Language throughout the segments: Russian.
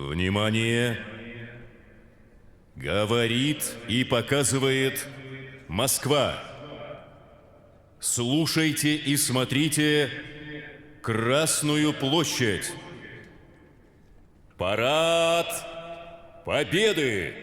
Внимание! Говорит и показывает Москва. Слушайте и смотрите Красную площадь. Парад Победы!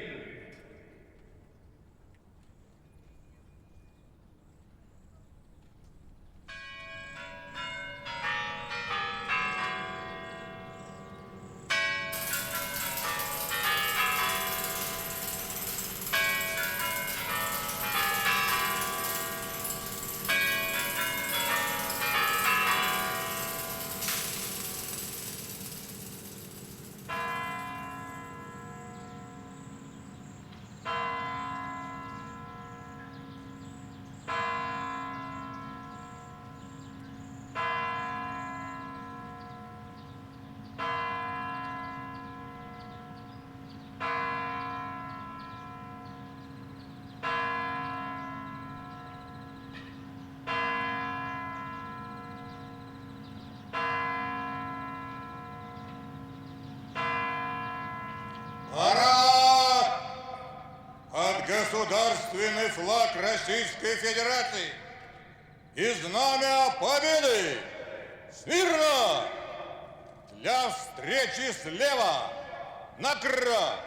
Парад! Под государственный флаг Российской Федерации и знамя Победы! Смирно! Для встречи слева! Накра!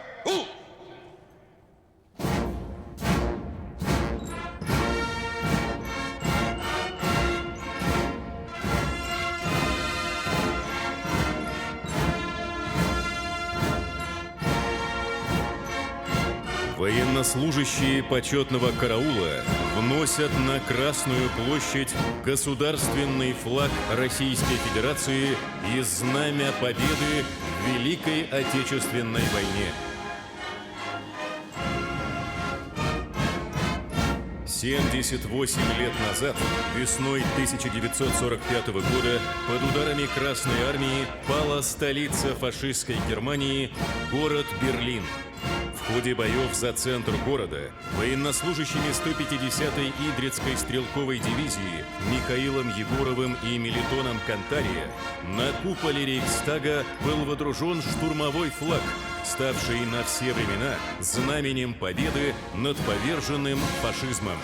Военнослужащие почетного караула вносят на Красную площадь государственный флаг Российской Федерации и знамя Победы в Великой Отечественной войне. 78 лет назад, весной 1945 года, под ударами Красной Армии пала столица фашистской Германии, город Берлин. В ходе боев за центр города военнослужащими 150-й Идрицкой стрелковой дивизии Михаилом Егоровым и Мелитоном Кантария на куполе Рейхстага был водружен штурмовой флаг, ставший на все времена знаменем победы над поверженным фашизмом.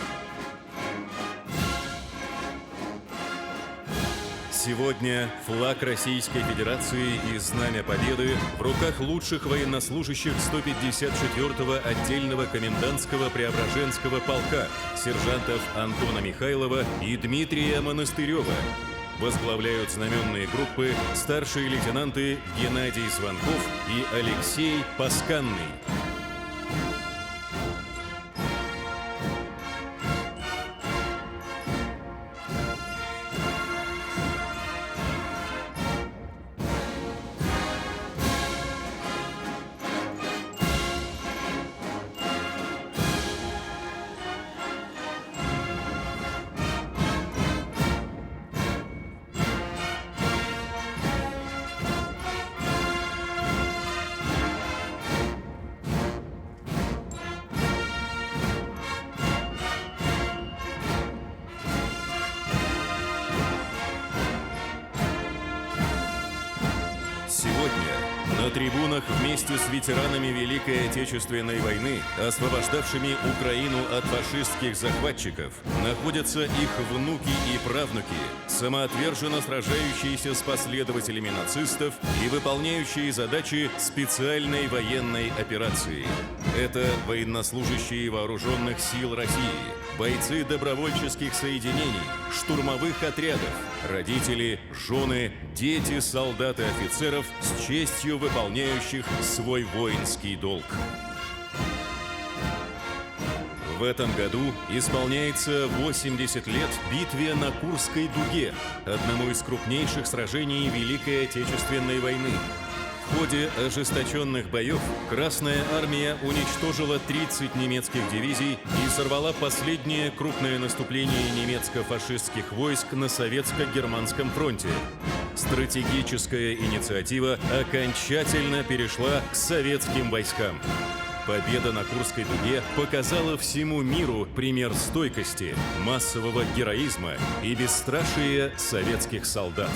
Сегодня флаг Российской Федерации и знамя Победы в руках лучших военнослужащих 154-го отдельного комендантского Преображенского полка сержантов Антона Михайлова и Дмитрия Монастырева. Возглавляют знаменные группы старшие лейтенанты Геннадий Звонков и Алексей Пасканный. Сегодня на трибунах вместе с ветеранами Великой Отечественной войны, освобождавшими Украину от фашистских захватчиков, находятся их внуки и правнуки, самоотверженно сражающиеся с последователями нацистов и выполняющие задачи специальной военной операции. Это военнослужащие вооруженных сил России, бойцы добровольческих соединений, штурмовых отрядов, родители, жены, дети солдат и офицеров с честью выполняющих свой воинский долг. В этом году исполняется 80 лет битве на Курской дуге, одному из крупнейших сражений Великой Отечественной войны. В ходе ожесточенных боев Красная Армия уничтожила 30 немецких дивизий и сорвала последнее крупное наступление немецко-фашистских войск на Советско-Германском фронте. Стратегическая инициатива окончательно перешла к советским войскам. Победа на Курской дуге показала всему миру пример стойкости, массового героизма и бесстрашия советских солдат.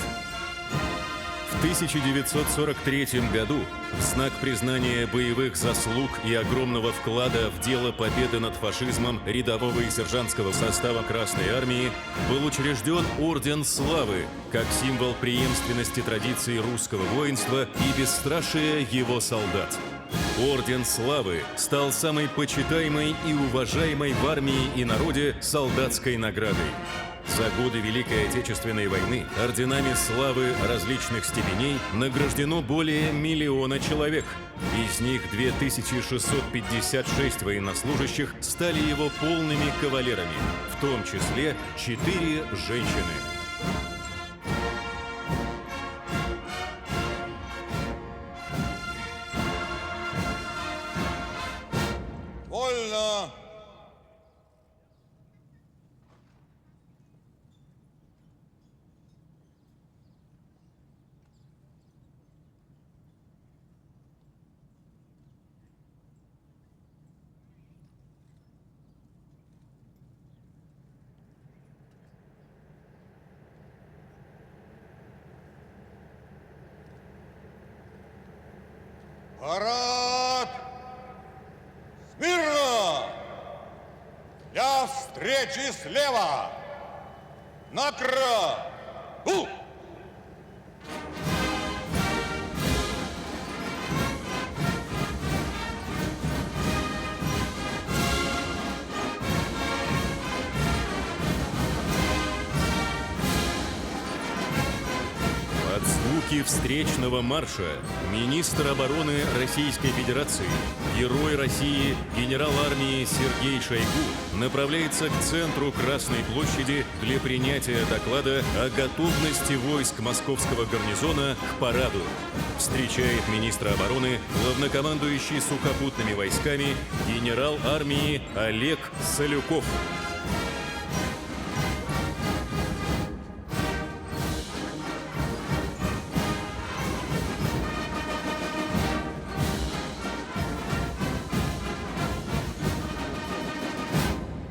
В 1943 году в знак признания боевых заслуг и огромного вклада в дело победы над фашизмом рядового и сержантского состава Красной Армии был учрежден Орден Славы как символ преемственности традиций русского воинства и бесстрашия его солдат. Орден Славы стал самой почитаемой и уважаемой в армии и народе солдатской наградой. За годы Великой Отечественной войны орденами славы различных степеней награждено более 1 миллиона человек. Из них 2656 военнослужащих стали его полными кавалерами, в том числе 4 женщины. Вольно! Парад! Смирно! Для встречи слева! Накра! У! Под звуки встречного марша министр обороны Российской Федерации, герой России, генерал армии Сергей Шойгу направляется к центру Красной площади для принятия доклада о готовности войск Московского гарнизона к параду. Встречает министра обороны главнокомандующий сухопутными войсками генерал армии Олег Салюков.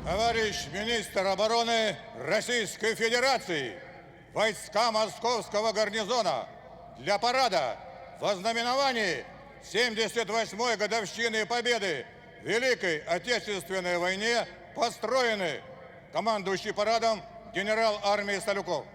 Товарищ министр обороны Российской Федерации, войска Московского гарнизона для парада в ознаменовании 78-й годовщины Победы в Великой Отечественной войне построены. Командующий парадом генерал армии Салюков.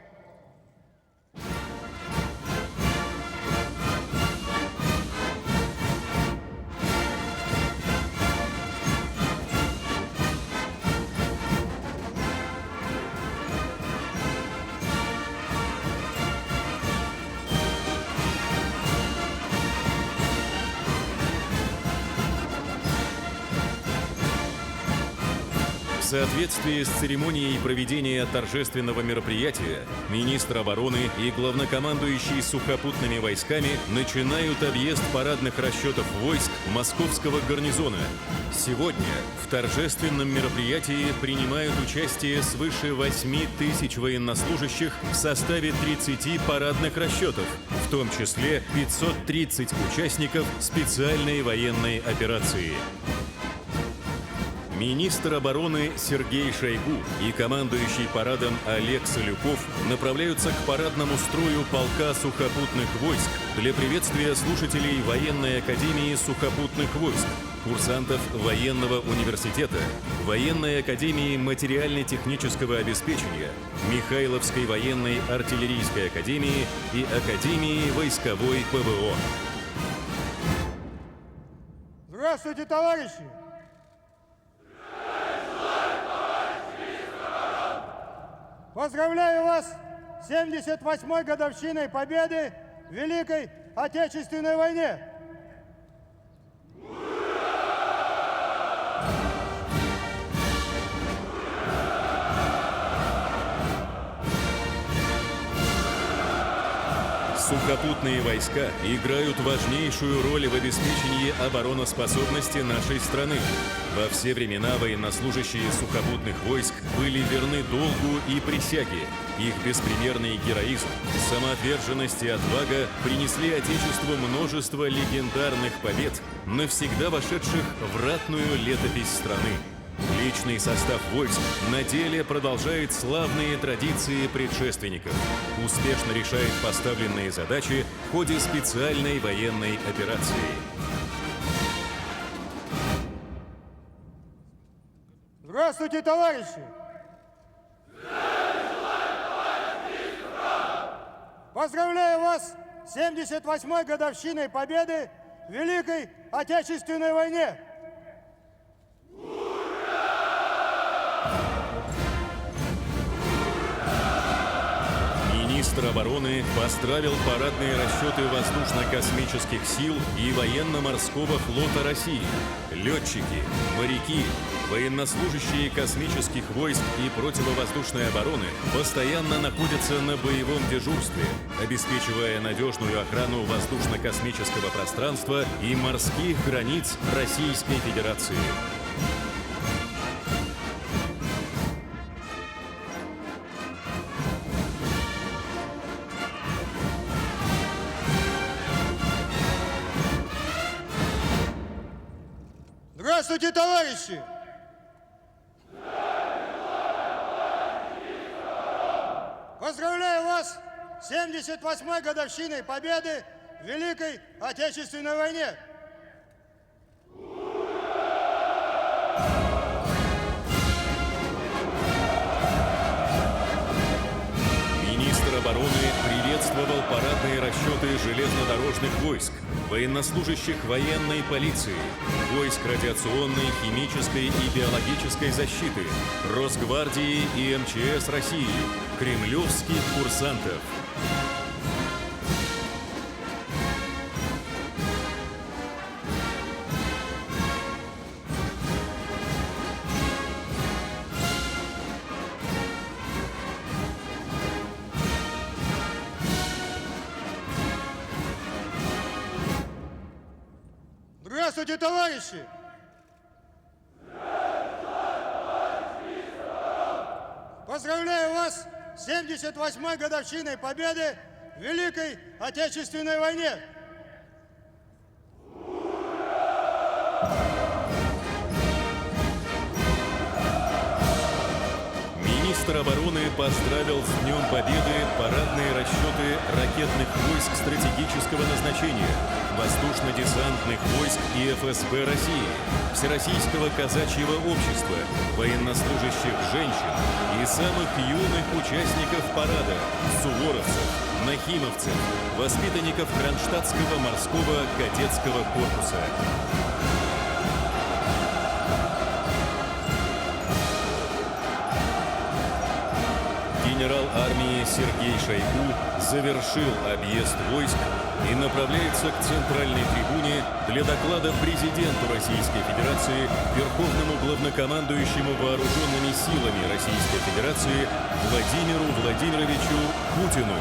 В соответствии с церемонией проведения торжественного мероприятия, министр обороны и главнокомандующий сухопутными войсками начинают объезд парадных расчетов войск Московского гарнизона. Сегодня в торжественном мероприятии принимают участие свыше 8 тысяч военнослужащих в составе 30 парадных расчетов, в том числе 530 участников специальной военной операции. Министр обороны Сергей Шойгу и командующий парадом Олег Салюков направляются к парадному строю полка сухопутных войск для приветствия слушателей Военной академии сухопутных войск, курсантов Военного университета, Военной академии материально-технического обеспечения, Михайловской военной артиллерийской академии и Академии войсковой ПВО. Здравствуйте, товарищи! Поздравляю вас с 78-й годовщиной Победы в Великой Отечественной войне! Сухопутные войска играют важнейшую роль в обеспечении обороноспособности нашей страны. Во все времена военнослужащие сухопутных войск были верны долгу и присяге. Их беспримерный героизм, самоотверженность и отвага принесли Отечеству множество легендарных побед, навсегда вошедших в ратную летопись страны. Личный состав войск на деле продолжает славные традиции предшественников. Успешно решает поставленные задачи в ходе специальной военной операции. Здравствуйте, товарищи! Поздравляю вас с 78-й годовщиной победы в Великой Отечественной войне! Министр обороны поздравил парадные расчеты воздушно-космических сил и военно-морского флота России. Летчики, моряки, военнослужащие космических войск и противовоздушной обороны постоянно находятся на боевом дежурстве, обеспечивая надежную охрану воздушно-космического пространства и морских границ Российской Федерации. Здравствуйте, товарищи! Поздравляю вас с 78-й годовщиной победы в Великой Отечественной войне! Министр обороны приветствовал парадные расчеты железнодорожных войск, военнослужащих военной полиции, войск радиационной, химической и биологической защиты, Росгвардии и МЧС России, кремлевских курсантов. Здравствуйте, товарищи! Поздравляю вас с 78-й годовщиной победы в Великой Отечественной войне! Министр обороны поздравил с Днем Победы парадные расчеты ракетных войск стратегического назначения, воздушно-десантных войск и ФСБ России, Всероссийского казачьего общества, военнослужащих женщин и самых юных участников парада – суворовцев, нахимовцев, воспитанников Кронштадтского морского кадетского корпуса. Генерал армии Сергей Шойгу завершил объезд войск и направляется к центральной трибуне для доклада президенту Российской Федерации, Верховному главнокомандующему вооруженными силами Российской Федерации Владимиру Владимировичу Путину.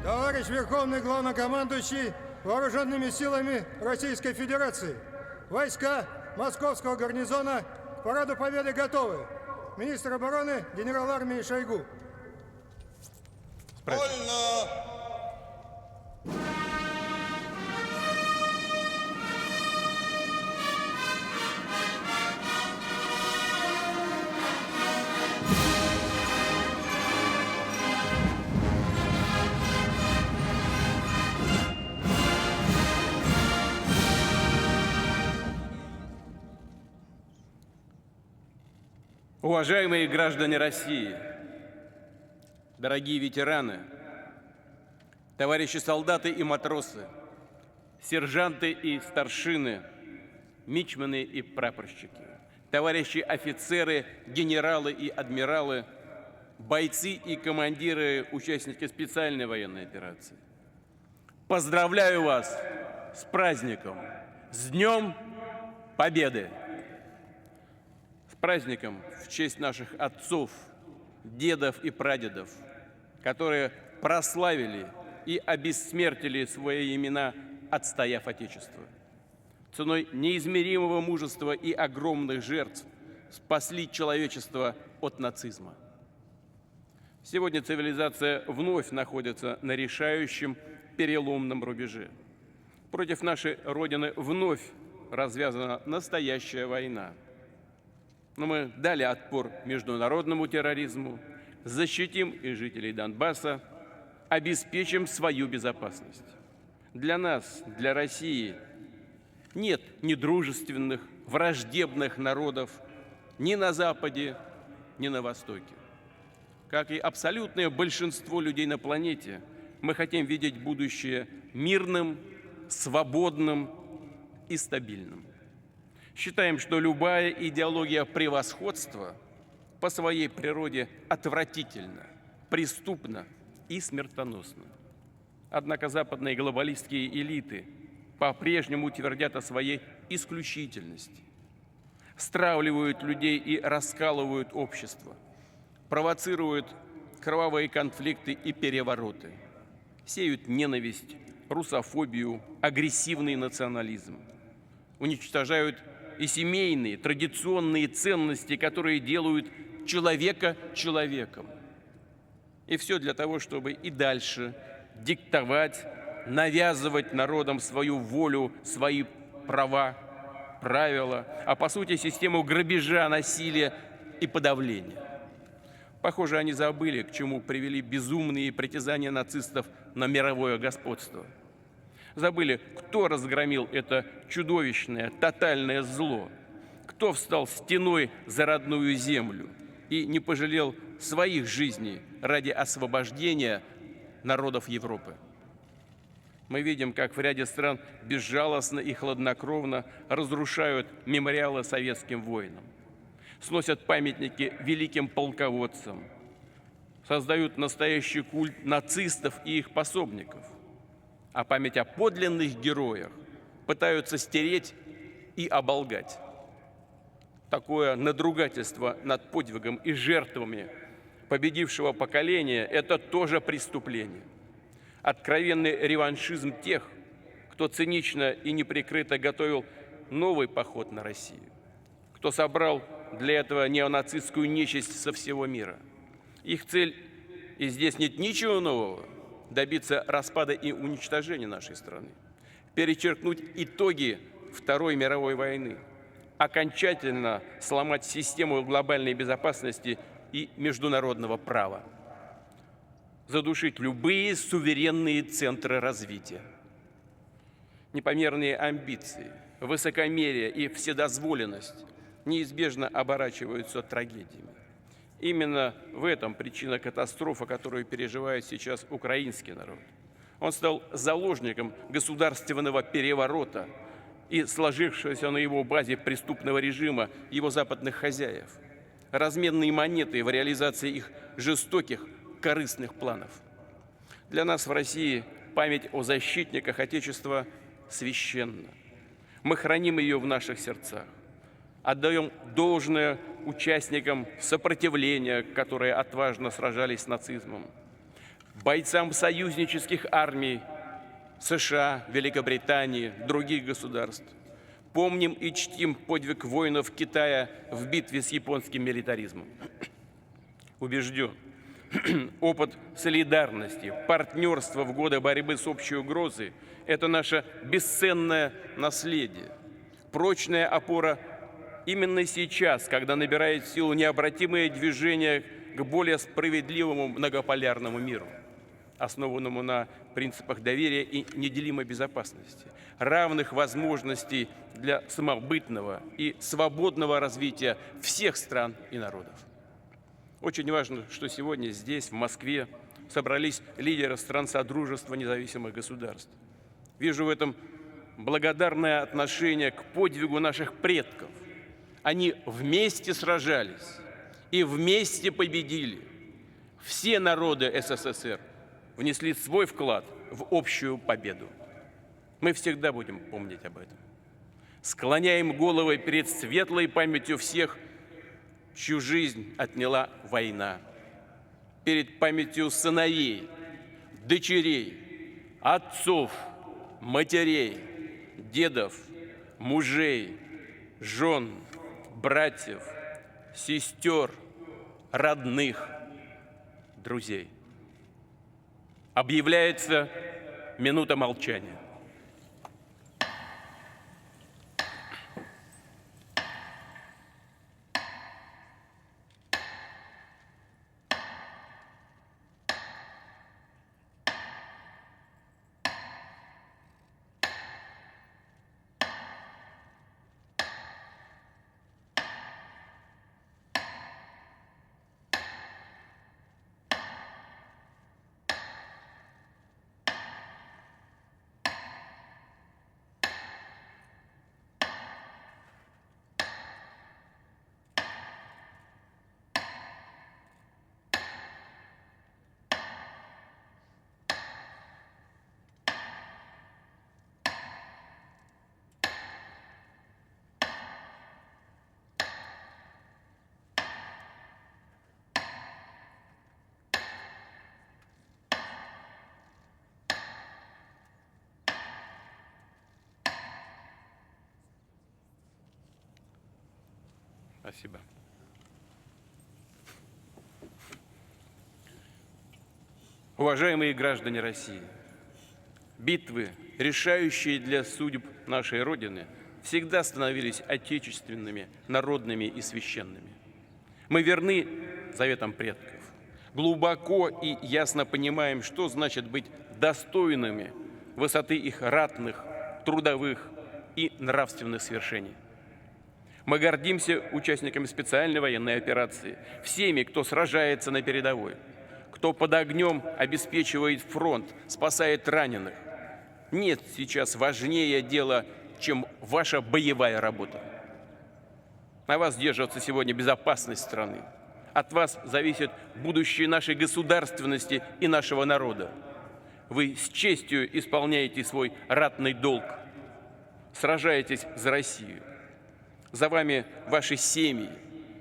Товарищ Верховный Главнокомандующий Вооруженными силами Российской Федерации, войска Московского гарнизона к Параду Победы готовы. Министр обороны генерал армии Шойгу. Вольно! Уважаемые граждане России, дорогие ветераны, товарищи солдаты и матросы, сержанты и старшины, мичманы и прапорщики, товарищи офицеры, генералы и адмиралы, бойцы и командиры, участники специальной военной операции. Поздравляю вас с праздником, с Днем Победы! С праздником в честь наших отцов, дедов и прадедов, которые прославили и обессмертили свои имена, отстояв Отечество. Ценой неизмеримого мужества и огромных жертв спасли человечество от нацизма. Сегодня цивилизация вновь находится на решающем переломном рубеже. Против нашей Родины вновь развязана настоящая война. Но мы дали отпор международному терроризму, защитим и жителей Донбасса, обеспечим свою безопасность. Для нас, для России, нет ни дружественных, враждебных народов ни на Западе, ни на Востоке. Как и абсолютное большинство людей на планете, мы хотим видеть будущее мирным, свободным и стабильным. Считаем, что любая идеология превосходства по своей природе отвратительна, преступна и смертоносна. Однако западные глобалистские элиты по-прежнему твердят о своей исключительности, стравливают людей и раскалывают общество, провоцируют кровавые конфликты и перевороты, сеют ненависть, русофобию, агрессивный национализм, уничтожают и семейные, традиционные ценности, которые делают человека человеком. И все для того, чтобы и дальше диктовать, навязывать народам свою волю, свои права, правила, а по сути систему грабежа, насилия и подавления. Похоже, они забыли, к чему привели безумные притязания нацистов на мировое господство. Забыли, кто разгромил это чудовищное, тотальное зло, кто встал стеной за родную землю и не пожалел своих жизней ради освобождения народов Европы. Мы видим, как в ряде стран безжалостно и хладнокровно разрушают мемориалы советским воинам, сносят памятники великим полководцам, создают настоящий культ нацистов и их пособников, а память о подлинных героях пытаются стереть и оболгать. Такое надругательство над подвигом и жертвами победившего поколения – это тоже преступление. Откровенный реваншизм тех, кто цинично и неприкрыто готовил новый поход на Россию, кто собрал для этого неонацистскую нечисть со всего мира. Их цель, и здесь нет ничего нового, добиться распада и уничтожения нашей страны, перечеркнуть итоги Второй мировой войны, окончательно сломать систему глобальной безопасности и международного права, задушить любые суверенные центры развития. Непомерные амбиции, высокомерие и вседозволенность неизбежно оборачиваются трагедиями. Именно в этом причина катастрофы, которую переживает сейчас украинский народ. Он стал заложником государственного переворота и сложившегося на его базе преступного режима его западных хозяев, разменной монетой в реализации их жестоких, корыстных планов. Для нас в России память о защитниках Отечества священна. Мы храним ее в наших сердцах, отдаем должное участникам сопротивления, которые отважно сражались с нацизмом, бойцам союзнических армий США, Великобритании, других государств. Помним и чтим подвиг воинов Китая в битве с японским милитаризмом. Убежден, опыт солидарности, партнерства в годы борьбы с общей угрозой – это наше бесценное наследие, прочная опора именно сейчас, когда набирает силу необратимое движение к более справедливому многополярному миру, основанному на принципах доверия и неделимой безопасности, равных возможностей для самобытного и свободного развития всех стран и народов. Очень важно, что сегодня здесь, в Москве, собрались лидеры стран Содружества независимых государств. Вижу в этом благодарное отношение к подвигу наших предков. Они вместе сражались и вместе победили. Все народы СССР внесли свой вклад в общую победу. Мы всегда будем помнить об этом. Склоняем головы перед светлой памятью всех, чью жизнь отняла война. перед памятью сыновей, дочерей, отцов, матерей, дедов, мужей, жен, братьев, сестер, родных, друзей. Объявляется минута молчания. Спасибо. Уважаемые граждане России, битвы, решающие для судеб нашей Родины, всегда становились отечественными, народными и священными. Мы верны заветам предков, глубоко и ясно понимаем, что значит быть достойными высоты их ратных, трудовых и нравственных свершений. Мы гордимся участниками специальной военной операции, всеми, кто сражается на передовой, кто под огнем обеспечивает фронт, спасает раненых. Нет сейчас важнее дела, чем ваша боевая работа. На вас держится сегодня безопасность страны. От вас зависит будущее нашей государственности и нашего народа. Вы с честью исполняете свой ратный долг, сражаетесь за Россию. За вами ваши семьи,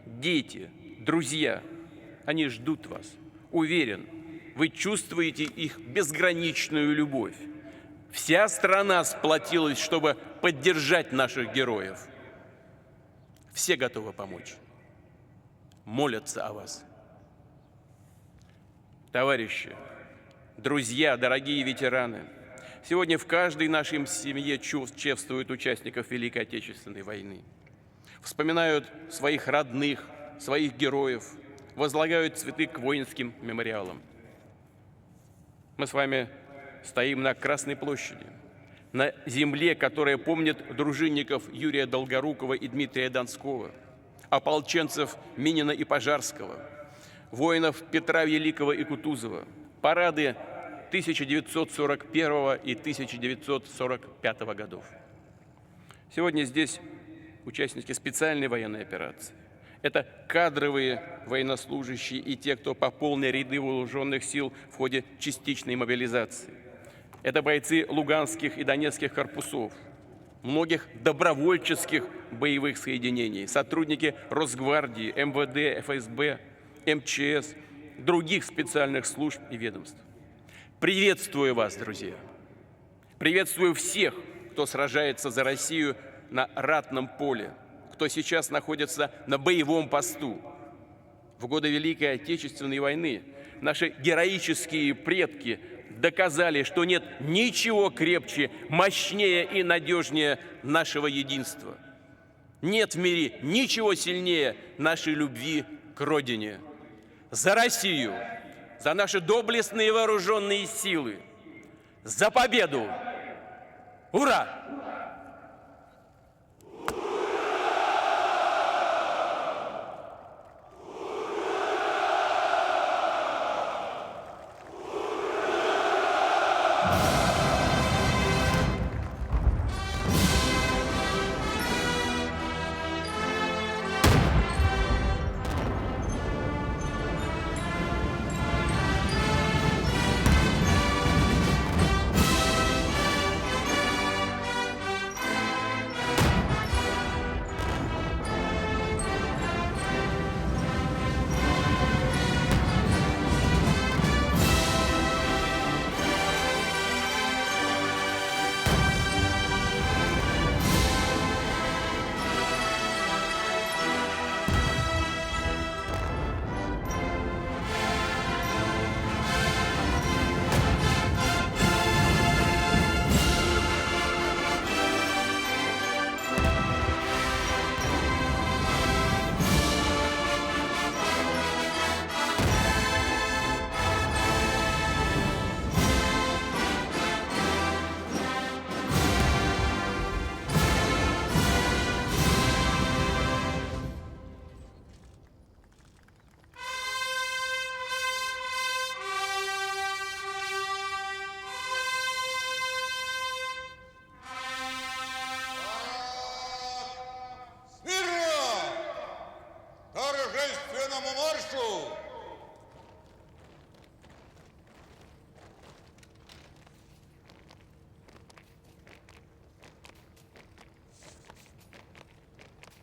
дети, друзья. Они ждут вас. Уверен, вы чувствуете их безграничную любовь. Вся страна сплотилась, чтобы поддержать наших героев. Все готовы помочь. Молятся о вас. Товарищи, друзья, дорогие ветераны, сегодня в каждой нашей семье чествуют участников Великой Отечественной войны. Вспоминают своих родных, своих героев, возлагают цветы к воинским мемориалам. Мы с вами стоим на Красной площади, на земле, которая помнит дружинников Юрия Долгорукова и Дмитрия Донского, ополченцев Минина и Пожарского, воинов Петра Великого и Кутузова, парады 1941 и 1945 годов. Сегодня здесь участники специальной военной операции. Это кадровые военнослужащие и те, кто пополнил ряды вооруженных сил в ходе частичной мобилизации. Это бойцы луганских и донецких корпусов, многих добровольческих боевых соединений, сотрудники Росгвардии, МВД, ФСБ, МЧС, других специальных служб и ведомств. Приветствую вас, друзья! Приветствую всех, кто сражается за Россию на ратном поле, кто сейчас находится на боевом посту. В годы Великой Отечественной войны наши героические предки доказали, что нет ничего крепче, мощнее и надежнее нашего единства. Нет в мире ничего сильнее нашей любви к Родине. За Россию, за наши доблестные вооруженные силы, за победу! Ура!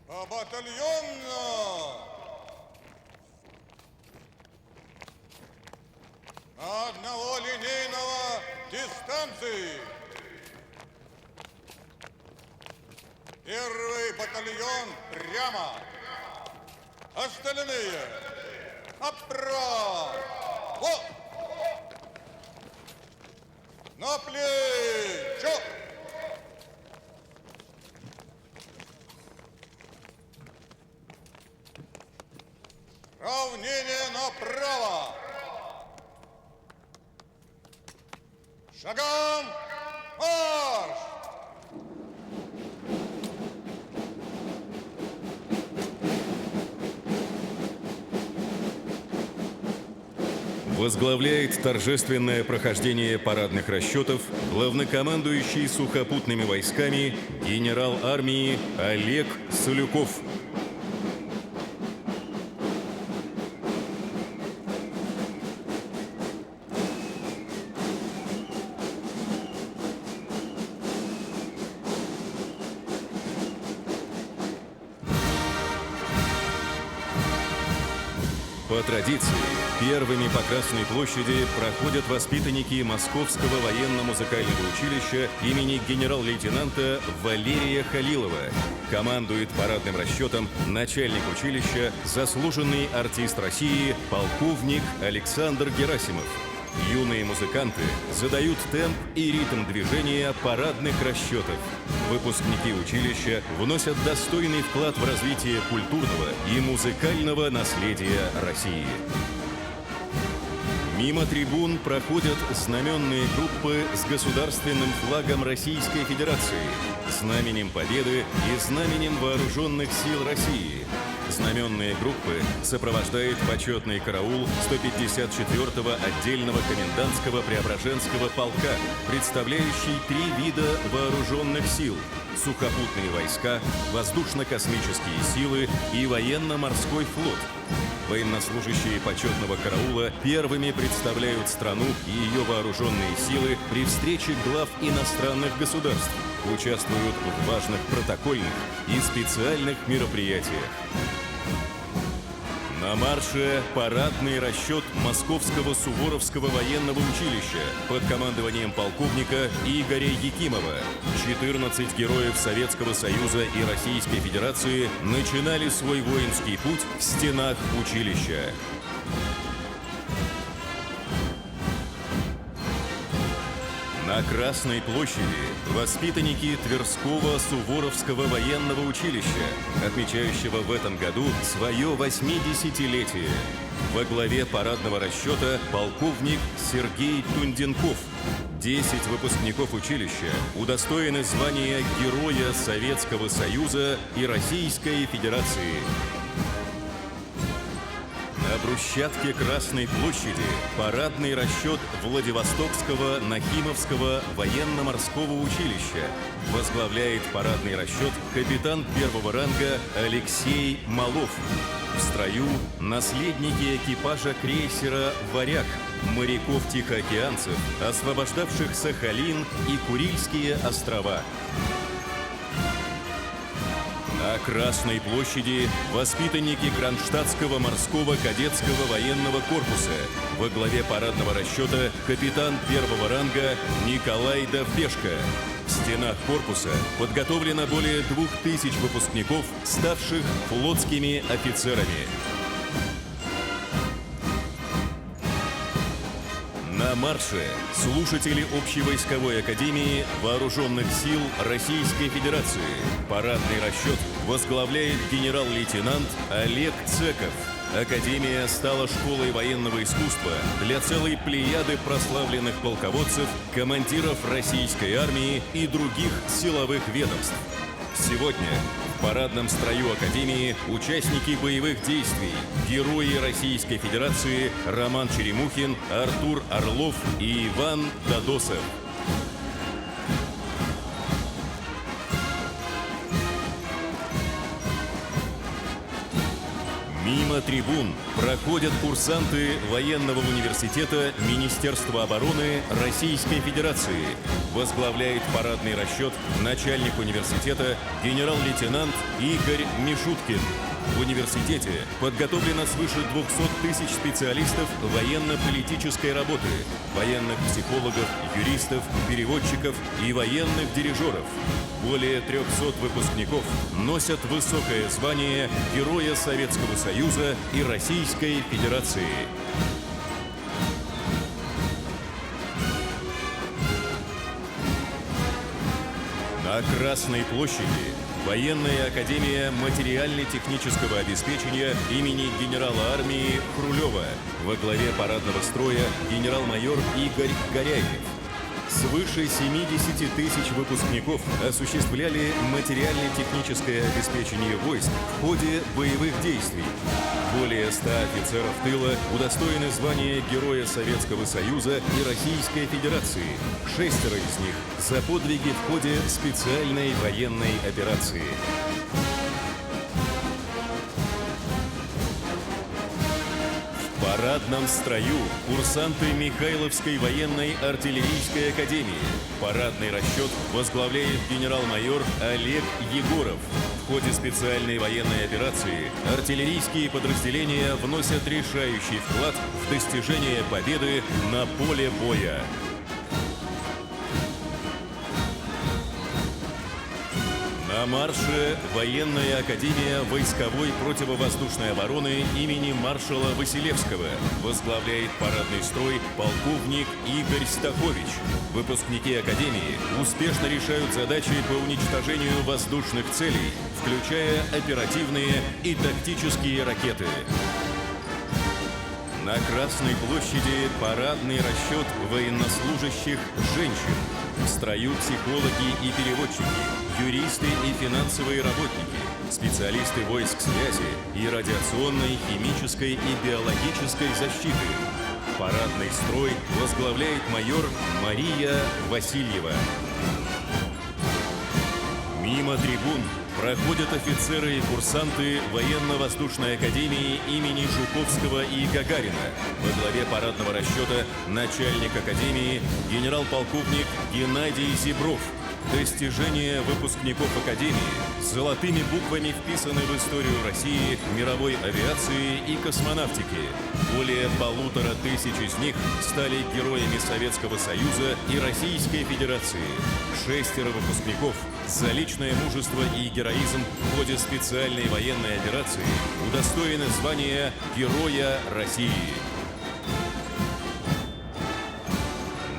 Батальонно! На одного линейного дистанции! Первый батальон прямо! Остальные направо! Вот! На плечо! Равнение направо! Шагом марш! Возглавляет торжественное прохождение парадных расчетов главнокомандующий сухопутными войсками генерал армии Олег Солюков. По традиции, первыми по Красной площади проходят воспитанники Московского военно-музыкального училища имени генерал-лейтенанта Валерия Халилова. Командует парадным расчетом начальник училища, заслуженный артист России, полковник Александр Герасимов. Юные музыканты задают темп и ритм движения парадных расчетов. Выпускники училища вносят достойный вклад в развитие культурного и музыкального наследия России. Мимо трибун проходят знаменные группы с государственным флагом Российской Федерации, знаменем Победы и знаменем Вооруженных сил России. Знаменные группы сопровождает почетный караул 154-го отдельного комендантского Преображенского полка, представляющий 3 вида вооруженных сил – сухопутные войска, воздушно-космические силы и военно-морской флот. Военнослужащие почетного караула первыми представляют страну и ее вооруженные силы при встрече глав иностранных государств, участвуют в важных протокольных и специальных мероприятиях. На марше парадный расчет Московского Суворовского военного училища под командованием полковника Игоря Якимова. 14 героев Советского Союза и Российской Федерации начинали свой воинский путь в стенах училища. На Красной площади воспитанники Тверского Суворовского военного училища, отмечающего в этом году свое 80-летие. Во главе парадного расчета полковник Сергей Тунденков. 10 выпускников училища удостоены звания Героя Советского Союза и Российской Федерации. На брусчатке Красной площади парадный расчет Владивостокского Нахимовского военно-морского училища. Возглавляет парадный расчет капитан первого ранга Алексей Малов. В строю наследники экипажа крейсера «Варяг», моряков-тихоокеанцев, освобождавших Сахалин и Курильские острова. На Красной площади воспитанники Кронштадтского морского кадетского военного корпуса. Во главе парадного расчета капитан первого ранга Николай Довбешко. В стенах корпуса подготовлено более 2000 выпускников, ставших флотскими офицерами. На марше слушатели Общевойсковой академии Вооруженных сил Российской Федерации. Парадный расчет возглавляет генерал-лейтенант Олег Цеков. Академия стала школой военного искусства для целой плеяды прославленных полководцев, командиров российской армии и других силовых ведомств. Сегодня в парадном строю Академии участники боевых действий, герои Российской Федерации Роман Черемухин, Артур Орлов и Иван Дадосов. Мимо трибун проходят курсанты военного университета Министерства обороны Российской Федерации. Возглавляет парадный расчет начальник университета генерал-лейтенант Игорь Мишуткин. В университете подготовлено свыше 200 тысяч специалистов военно-политической работы, военных психологов, юристов, переводчиков и военных дирижеров. Более 300 выпускников носят высокое звание Героя Советского Союза и Российской Федерации. На Красной площади Военная академия материально-технического обеспечения имени генерала армии Хрулева. Во главе парадного строя генерал-майор Игорь Горяев. Свыше 70 тысяч выпускников осуществляли материально-техническое обеспечение войск в ходе боевых действий. Более 100 офицеров тыла удостоены звания Героя Советского Союза и Российской Федерации. 6 из них за подвиги в ходе специальной военной операции. В парадном строю курсанты Михайловской военной артиллерийской академии. Парадный расчет возглавляет генерал-майор Олег Егоров. В ходе специальной военной операции артиллерийские подразделения вносят решающий вклад в достижение победы на поле боя. На марше Военная академия войсковой противовоздушной обороны имени маршала Василевского. Возглавляет парадный строй полковник Игорь Стахович. Выпускники академии успешно решают задачи по уничтожению воздушных целей, включая оперативные и тактические ракеты. На Красной площади парадный расчет военнослужащих женщин. В строю психологи и переводчики, юристы и финансовые работники, специалисты войск связи и радиационной, химической и биологической защиты. Парадный строй возглавляет майор Мария Васильева. Мимо трибун проходят офицеры и курсанты Военно-воздушной академии имени Жуковского и Гагарина. Во главе парадного расчета начальник академии генерал-полковник Геннадий Зебров. Достижения выпускников академии золотыми буквами вписаны в историю России, мировой авиации и космонавтики. Более 1500 из них стали героями Советского Союза и Российской Федерации. 6 выпускников за личное мужество и героизм в ходе специальной военной операции удостоены звания Героя России.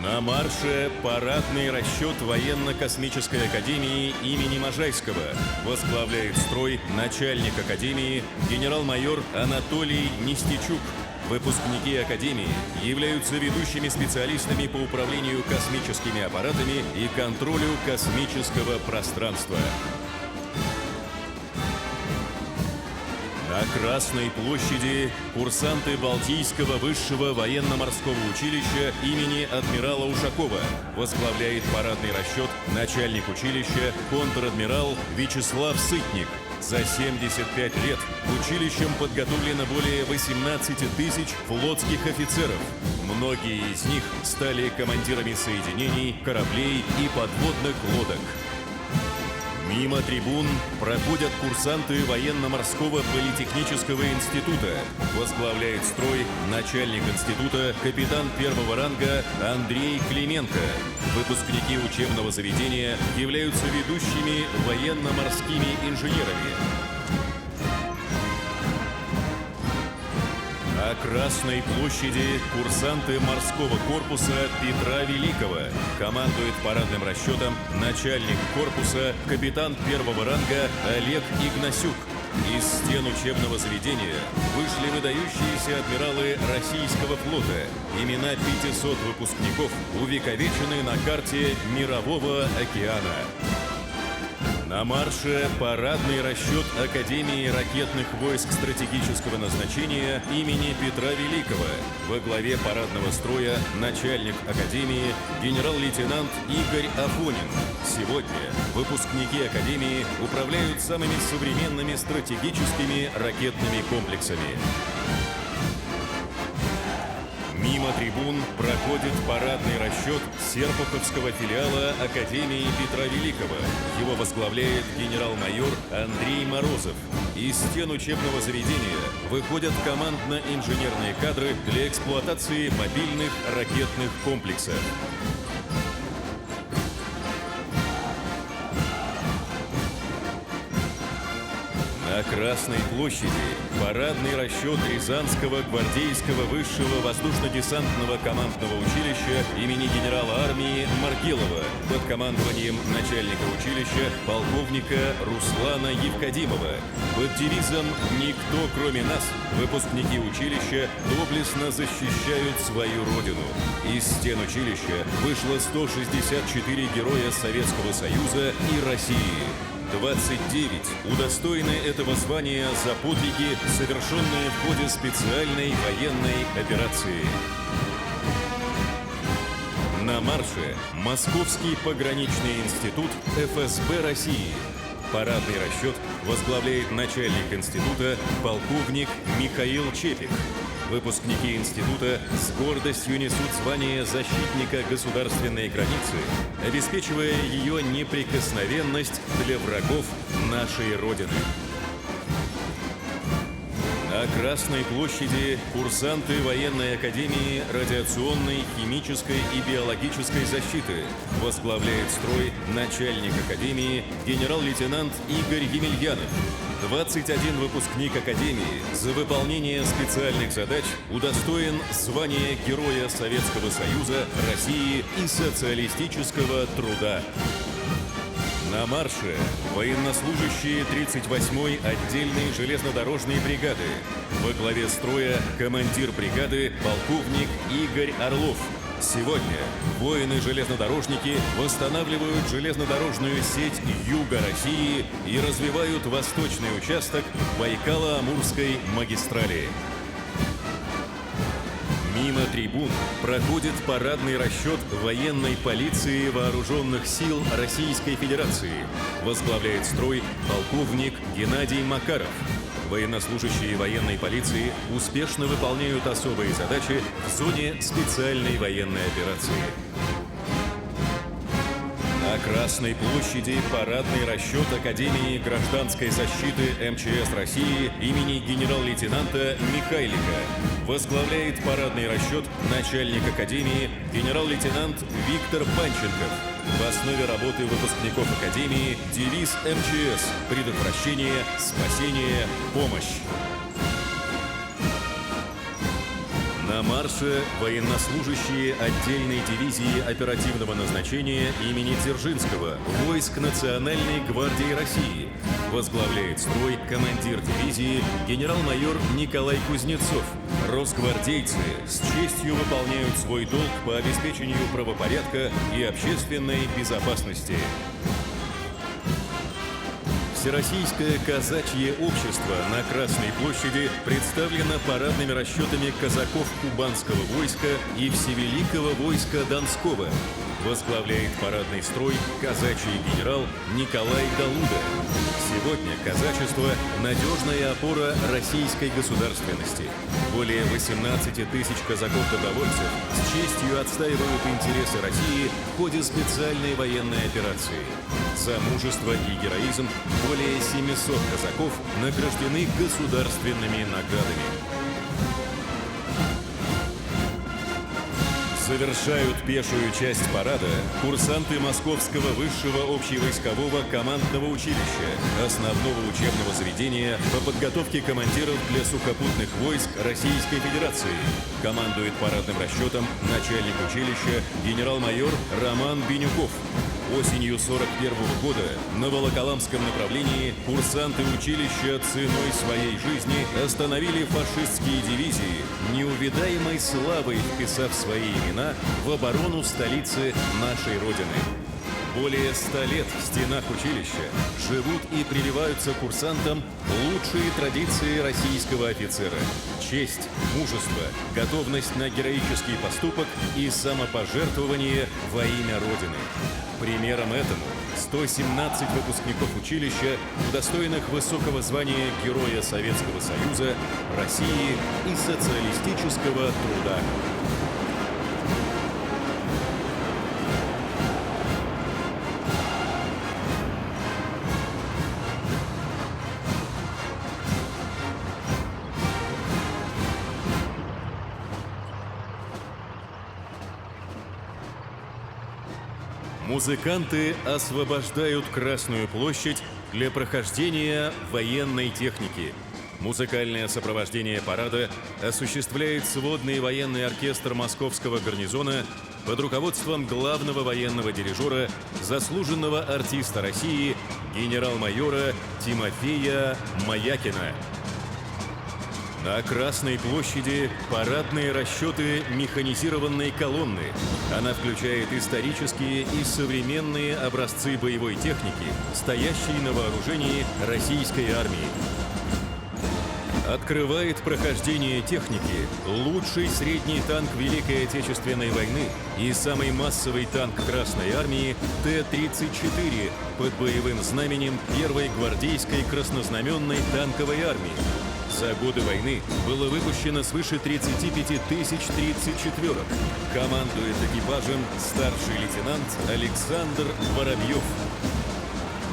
На марше парадный расчет Военно-космической академии имени Можайского. Возглавляет строй начальник академии генерал-майор Анатолий Нестичук. Выпускники академии являются ведущими специалистами по управлению космическими аппаратами и контролю космического пространства. На Красной площади курсанты Балтийского высшего военно-морского училища имени адмирала Ушакова. Возглавляет парадный расчет начальник училища контр-адмирал Вячеслав Сытник. За 75 лет училищем подготовлено более 18 тысяч флотских офицеров. Многие из них стали командирами соединений, кораблей и подводных лодок. Мимо трибун проходят курсанты Военно-морского политехнического института. Возглавляет строй начальник института капитан первого ранга Андрей Клименко. Выпускники учебного заведения являются ведущими военно-морскими инженерами. На Красной площади курсанты морского корпуса Петра Великого. Командует парадным расчетом начальник корпуса капитан первого ранга Олег Игнасюк. Из стен учебного заведения вышли выдающиеся адмиралы Российского флота. Имена 500 выпускников увековечены на карте Мирового океана. На марше парадный расчет Академии ракетных войск стратегического назначения имени Петра Великого. Во главе парадного строя начальник Академии генерал-лейтенант Игорь Афонин. Сегодня выпускники Академии управляют самыми современными стратегическими ракетными комплексами. Мимо трибун проходит парадный расчет Серпуховского филиала Академии Петра Великого. Его возглавляет генерал-майор Андрей Морозов. Из стен учебного заведения выходят командно-инженерные кадры для эксплуатации мобильных ракетных комплексов. На Красной площади парадный расчет Рязанского гвардейского высшего воздушно-десантного командного училища имени генерала армии Маркелова под командованием начальника училища полковника Руслана Евкадимова. Под девизом «Никто, кроме нас» выпускники училища доблестно защищают свою родину. Из стен училища вышло 164 героя Советского Союза и России. 29 удостоены этого звания за подвиги, совершенные в ходе специальной военной операции. На марше Московский пограничный институт ФСБ России. Парадный расчет возглавляет начальник института полковник Михаил Чепик. Выпускники института с гордостью несут звание защитника государственной границы, обеспечивая ее неприкосновенность для врагов нашей Родины. На Красной площади курсанты военной академии радиационной, химической и биологической защиты. Возглавляет строй начальник академии генерал-лейтенант Игорь Емельянов. 21 выпускник Академии за выполнение специальных задач удостоен звания Героя Советского Союза, России и социалистического труда. На марше военнослужащие 38-й отдельной железнодорожной бригады. Во главе строя командир бригады полковник Игорь Орлов. Сегодня воины-железнодорожники восстанавливают железнодорожную сеть юга России и развивают восточный участок Байкало-Амурской магистрали. Мимо трибун проходит парадный расчет военной полиции вооруженных сил Российской Федерации. Возглавляет строй полковник Геннадий Макаров. Военнослужащие военной полиции успешно выполняют особые задачи в зоне специальной военной операции. На Красной площади парадный расчет Академии гражданской защиты МЧС России имени генерал-лейтенанта Михайлика. Возглавляет парадный расчет начальник Академии генерал-лейтенант Виктор Панченков. В основе работы выпускников Академии девиз МЧС «Предотвращение, спасение, помощь». На марше военнослужащие отдельной дивизии оперативного назначения имени Дзержинского войск Национальной гвардии России. Возглавляет строй командир дивизии генерал-майор Николай Кузнецов. Росгвардейцы с честью выполняют свой долг по обеспечению правопорядка и общественной безопасности. Всероссийское казачье общество на Красной площади представлено парадными расчетами казаков Кубанского войска и Всевеликого войска Донского. Возглавляет парадный строй казачий генерал Николай Далуда. Сегодня казачество – надежная опора российской государственности. Более 18 тысяч казаков-добровольцев с честью отстаивают интересы России в ходе специальной военной операции. За мужество и героизм более 700 казаков награждены государственными наградами. Завершают пешую часть парада курсанты Московского высшего общевойскового командного училища, основного учебного заведения по подготовке командиров для сухопутных войск Российской Федерации. Командует парадным расчетом начальник училища генерал-майор Роман Бенюков. Осенью 1941 года на Волоколамском направлении курсанты училища ценой своей жизни остановили фашистские дивизии, неувидаемой славой вписав свои имена в оборону столицы нашей Родины. Более 100 лет в стенах училища живут и прививаются курсантам лучшие традиции российского офицера. Честь, мужество, готовность на героический поступок и самопожертвование во имя Родины. Примером этому 117 выпускников училища, удостоенных высокого звания Героя Советского Союза, России и социалистического труда. Музыканты освобождают Красную площадь для прохождения военной техники. Музыкальное сопровождение парада осуществляет сводный военный оркестр Московского гарнизона под руководством главного военного дирижера, заслуженного артиста России, генерал-майора Тимофея Маякина. На Красной площади парадные расчеты механизированной колонны. Она включает исторические и современные образцы боевой техники, стоящие на вооружении российской армии. Открывает прохождение техники лучший средний танк Великой Отечественной войны и самый массовый танк Красной армии Т-34 под боевым знаменем Первой гвардейской краснознаменной танковой армии. За годы войны было выпущено свыше 35 тысяч 34-ок. Командует экипажем старший лейтенант Александр Воробьев.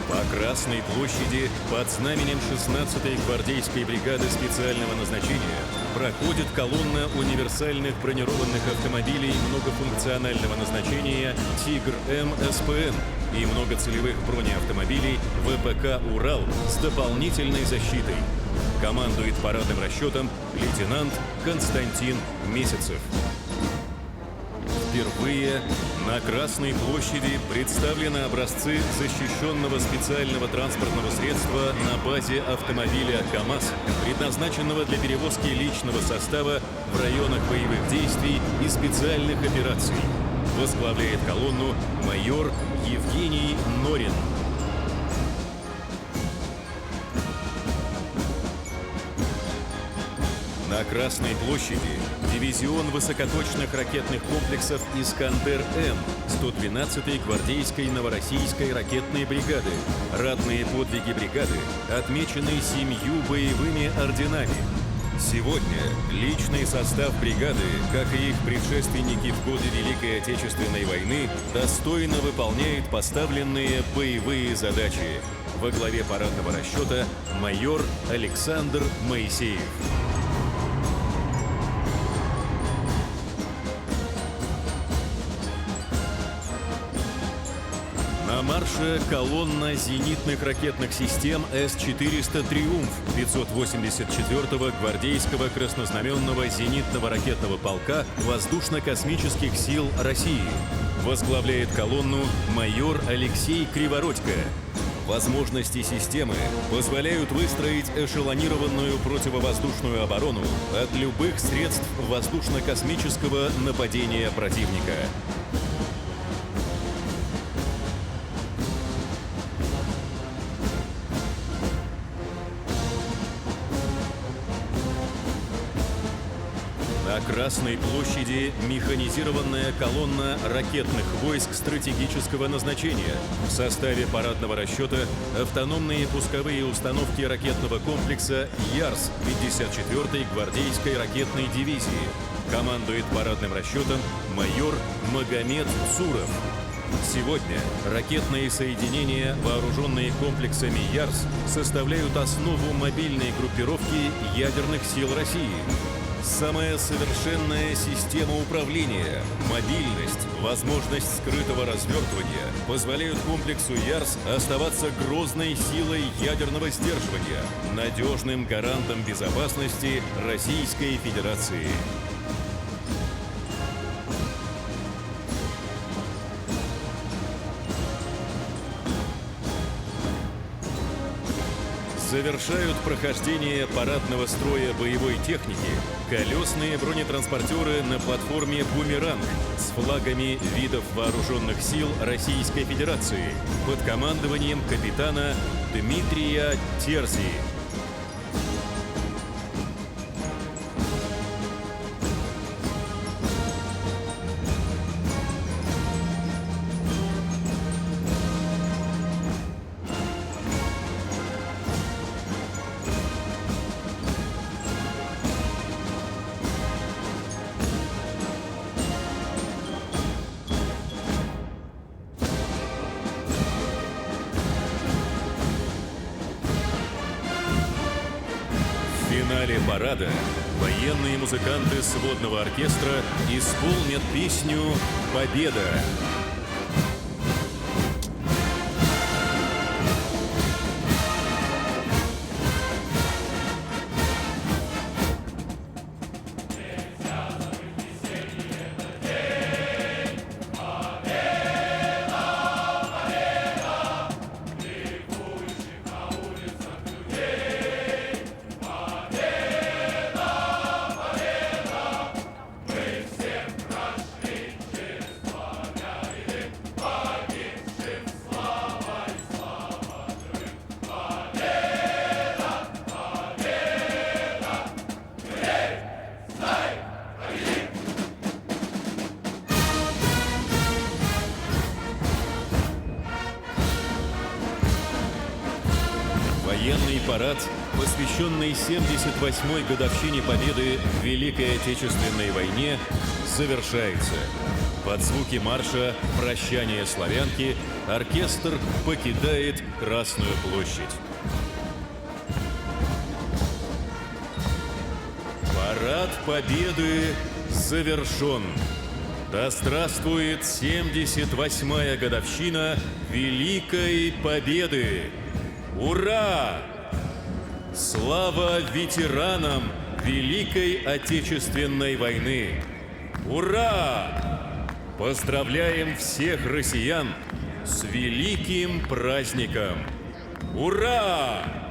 По Красной площади под знаменем 16-й гвардейской бригады специального назначения проходит колонна универсальных бронированных автомобилей многофункционального назначения «Тигр-М СПН» и многоцелевых бронеавтомобилей ВПК «Урал» с дополнительной защитой. Командует парадным расчетом лейтенант Константин Месяцев. Впервые на Красной площади представлены образцы защищенного специального транспортного средства на базе автомобиля КАМАЗ, предназначенного для перевозки личного состава в районах боевых действий и специальных операций. Возглавляет колонну майор Евгений Норин. На Красной площади дивизион высокоточных ракетных комплексов «Искандер-М» 112-й гвардейской новороссийской ракетной бригады. Ратные подвиги бригады отмечены 7 боевыми орденами. Сегодня личный состав бригады, как и их предшественники в годы Великой Отечественной войны, достойно выполняет поставленные боевые задачи. Во главе парадного расчета майор Александр Моисеев. На марше колонна зенитных ракетных систем С-400 «Триумф» 584-го гвардейского краснознаменного зенитного ракетного полка Воздушно-космических сил России. Возглавляет колонну майор Алексей Кривородько. Возможности системы позволяют выстроить эшелонированную противовоздушную оборону от любых средств воздушно-космического нападения противника. На Красной площади механизированная колонна ракетных войск стратегического назначения. В составе парадного расчета автономные пусковые установки ракетного комплекса «Ярс» 54-й гвардейской ракетной дивизии. Командует парадным расчетом майор Магомед Цуров. Сегодня ракетные соединения, вооруженные комплексами «Ярс», составляют основу мобильной группировки ядерных сил России. Самая совершенная система управления, мобильность, возможность скрытого развертывания позволяют комплексу «Ярс» оставаться грозной силой ядерного сдерживания, надежным гарантом безопасности Российской Федерации. завершают прохождение парадного строя боевой техники колесные бронетранспортеры на платформе «Бумеранг» с флагами видов вооруженных сил Российской Федерации под командованием капитана Дмитрия Терзи. В финале парада военные музыканты сводного оркестра исполнят песню «Победа». Военный парад, посвященный 78-й годовщине победы в Великой Отечественной войне, завершается. Под звуки марша «Прощание славянки» оркестр покидает Красную площадь. Парад Победы завершен. Да здравствует 78-я годовщина Великой Победы! Ура! Слава ветеранам Великой Отечественной войны! Ура! Поздравляем всех россиян с великим праздником! Ура!